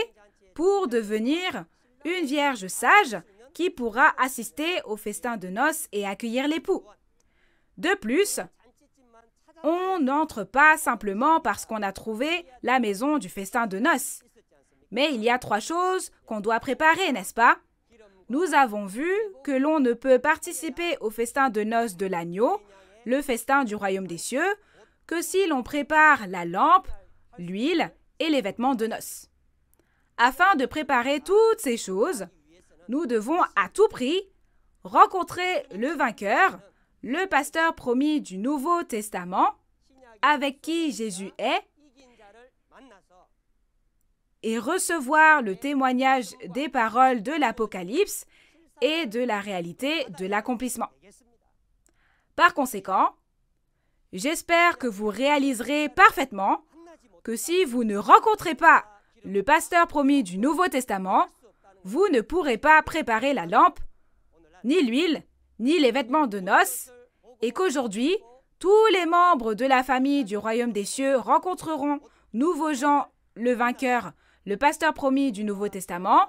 pour devenir une vierge sage qui pourra assister au festin de noces et accueillir l'époux. De plus, on n'entre pas simplement parce qu'on a trouvé la maison du festin de noces. Mais il y a 3 choses qu'on doit préparer, n'est-ce pas? Nous avons vu que l'on ne peut participer au festin de noces de l'agneau, le festin du royaume des cieux, que si l'on prépare la lampe, l'huile et les vêtements de noces. Afin de préparer toutes ces choses, nous devons à tout prix rencontrer le vainqueur, le pasteur promis du Nouveau Testament, avec qui Jésus est, et recevoir le témoignage des paroles de l'Apocalypse et de la réalité de l'accomplissement. Par conséquent, j'espère que vous réaliserez parfaitement que si vous ne rencontrez pas le pasteur promis du Nouveau Testament, vous ne pourrez pas préparer la lampe, ni l'huile, ni les vêtements de noces, et qu'aujourd'hui, tous les membres de la famille du royaume des cieux rencontreront Nouveau Jean, le vainqueur, le pasteur promis du Nouveau Testament,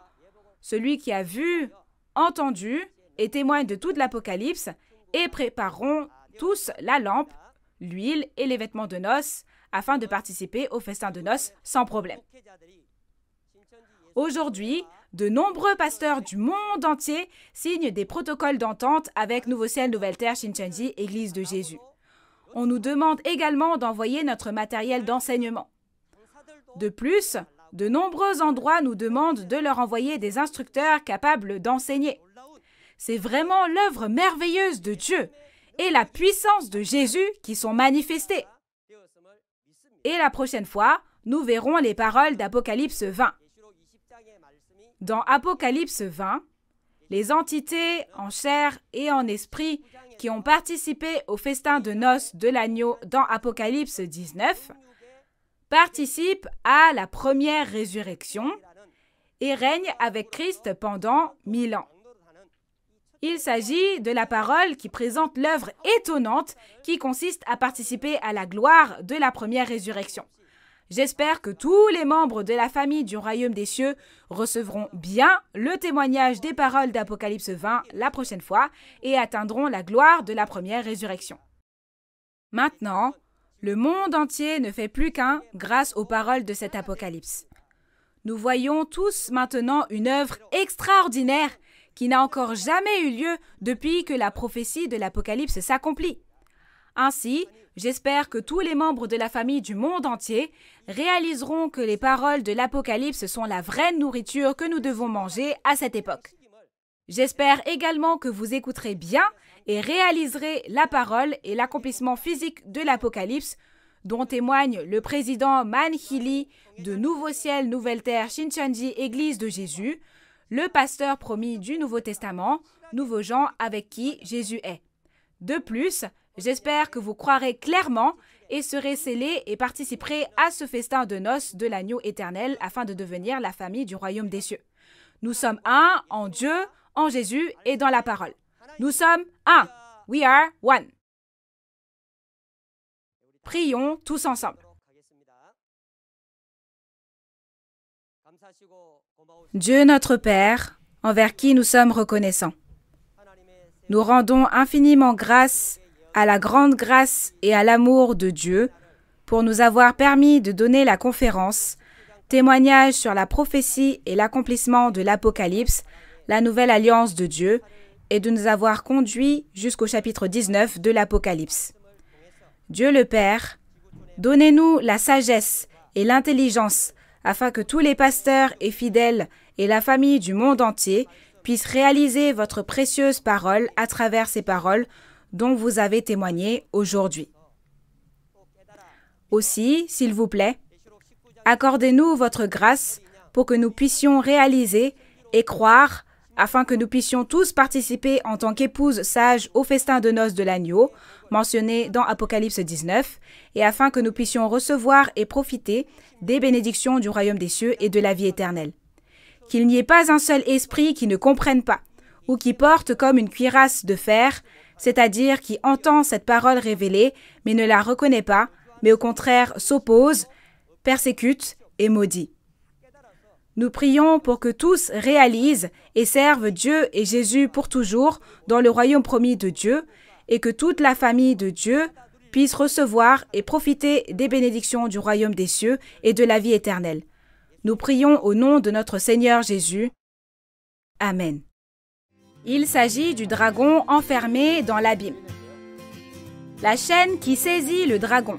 celui qui a vu, entendu et témoigne de toute l'Apocalypse, et prépareront tous la lampe, l'huile et les vêtements de noces afin de participer au festin de noces sans problème. Aujourd'hui, de nombreux pasteurs du monde entier signent des protocoles d'entente avec Nouveau Ciel, Nouvelle Terre, Shincheonji, Église de Jésus. On nous demande également d'envoyer notre matériel d'enseignement. De plus, de nombreux endroits nous demandent de leur envoyer des instructeurs capables d'enseigner. C'est vraiment l'œuvre merveilleuse de Dieu et la puissance de Jésus qui sont manifestées. Et la prochaine fois, nous verrons les paroles d'Apocalypse 20. Dans Apocalypse 20, les entités en chair et en esprit qui ont participé au festin de noces de l'agneau dans Apocalypse 19 participent à la première résurrection et règnent avec Christ pendant 1000 ans. Il s'agit de la parole qui présente l'œuvre étonnante qui consiste à participer à la gloire de la première résurrection. J'espère que tous les membres de la famille du royaume des cieux recevront bien le témoignage des paroles d'Apocalypse 20 la prochaine fois et atteindront la gloire de la première résurrection. Maintenant, le monde entier ne fait plus qu'un grâce aux paroles de cet Apocalypse. Nous voyons tous maintenant une œuvre extraordinaire qui n'a encore jamais eu lieu depuis que la prophétie de l'Apocalypse s'accomplit. Ainsi, j'espère que tous les membres de la famille du monde entier réaliseront que les paroles de l'Apocalypse sont la vraie nourriture que nous devons manger à cette époque. J'espère également que vous écouterez bien et réaliserez la parole et l'accomplissement physique de l'Apocalypse dont témoigne le président Man Hee-lee de Nouveau Ciel, Nouvelle Terre, Shincheonji, Église de Jésus, le pasteur promis du Nouveau Testament, Nouveau Jean avec qui Jésus est. De plus, j'espère que vous croirez clairement et serez scellés et participerez à ce festin de noces de l'agneau éternel afin de devenir la famille du royaume des cieux. Nous sommes un en Dieu, en Jésus et dans la parole. Nous sommes un. We are one. Prions tous ensemble. Dieu notre Père, envers qui nous sommes reconnaissants, nous rendons infiniment grâce à la grande grâce et à l'amour de Dieu pour nous avoir permis de donner la conférence « Témoignage sur la prophétie et l'accomplissement de l'Apocalypse, la nouvelle alliance de Dieu » et de nous avoir conduits jusqu'au chapitre 19 de l'Apocalypse. Dieu le Père, donnez-nous la sagesse et l'intelligence afin que tous les pasteurs et fidèles et la famille du monde entier puissent réaliser votre précieuse parole à travers ces paroles dont vous avez témoigné aujourd'hui. Aussi, s'il vous plaît, accordez-nous votre grâce pour que nous puissions réaliser et croire afin que nous puissions tous participer en tant qu'épouses sages au festin de noces de l'agneau, mentionné dans Apocalypse 19, et afin que nous puissions recevoir et profiter des bénédictions du royaume des cieux et de la vie éternelle. Qu'il n'y ait pas un seul esprit qui ne comprenne pas, ou qui porte comme une cuirasse de fer, c'est-à-dire qui entend cette parole révélée, mais ne la reconnaît pas, mais au contraire s'oppose, persécute et maudit. Nous prions pour que tous réalisent et servent Dieu et Jésus pour toujours dans le royaume promis de Dieu et que toute la famille de Dieu puisse recevoir et profiter des bénédictions du royaume des cieux et de la vie éternelle. Nous prions au nom de notre Seigneur Jésus. Amen. Il s'agit du dragon enfermé dans l'abîme. La chaîne qui saisit le dragon.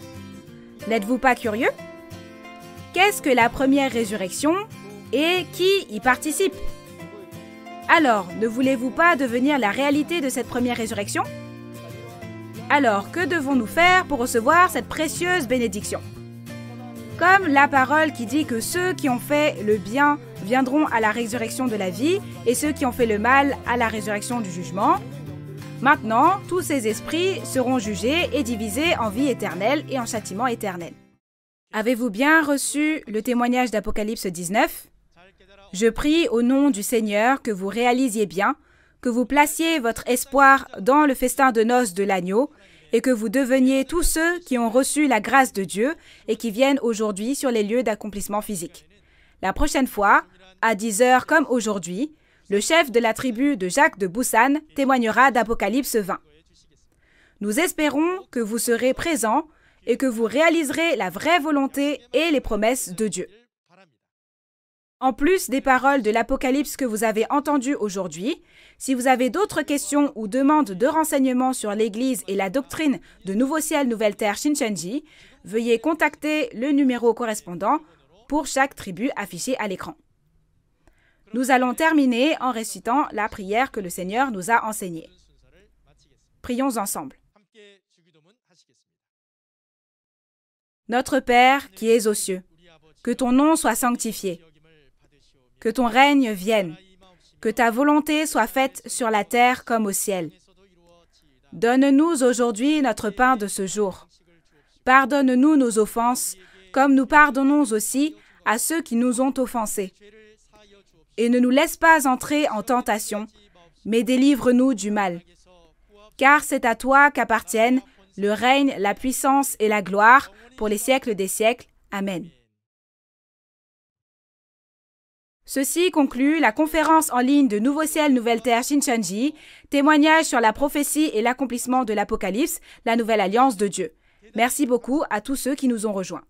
N'êtes-vous pas curieux? Qu'est-ce que la première résurrection et qui y participe? Alors, ne voulez-vous pas devenir la réalité de cette première résurrection? Alors, que devons-nous faire pour recevoir cette précieuse bénédiction? Comme la parole qui dit que ceux qui ont fait le bien viendront à la résurrection de la vie et ceux qui ont fait le mal à la résurrection du jugement, maintenant, tous ces esprits seront jugés et divisés en vie éternelle et en châtiment éternel. Avez-vous bien reçu le témoignage d'Apocalypse 19? Je prie au nom du Seigneur que vous réalisiez bien, que vous placiez votre espoir dans le festin de noces de l'agneau et que vous deveniez tous ceux qui ont reçu la grâce de Dieu et qui viennent aujourd'hui sur les lieux d'accomplissement physique. La prochaine fois, à 10 heures comme aujourd'hui, le chef de la tribu de Jacques de Busan témoignera d'Apocalypse 20. Nous espérons que vous serez présents et que vous réaliserez la vraie volonté et les promesses de Dieu. En plus des paroles de l'Apocalypse que vous avez entendues aujourd'hui, si vous avez d'autres questions ou demandes de renseignements sur l'Église et la doctrine de Nouveau Ciel, Nouvelle Terre Shincheonji, veuillez contacter le numéro correspondant pour chaque tribu affichée à l'écran. Nous allons terminer en récitant la prière que le Seigneur nous a enseignée. Prions ensemble. Notre Père qui es aux cieux, que ton nom soit sanctifié, que ton règne vienne, que ta volonté soit faite sur la terre comme au ciel. Donne-nous aujourd'hui notre pain de ce jour. Pardonne-nous nos offenses, comme nous pardonnons aussi à ceux qui nous ont offensés. Et ne nous laisse pas entrer en tentation, mais délivre-nous du mal. Car c'est à toi qu'appartiennent le règne, la puissance et la gloire pour les siècles des siècles. Amen. Ceci conclut la conférence en ligne de Nouveau Ciel, Nouvelle Terre Shincheonji, témoignage sur la prophétie et l'accomplissement de l'Apocalypse, la nouvelle alliance de Dieu. Merci beaucoup à tous ceux qui nous ont rejoints.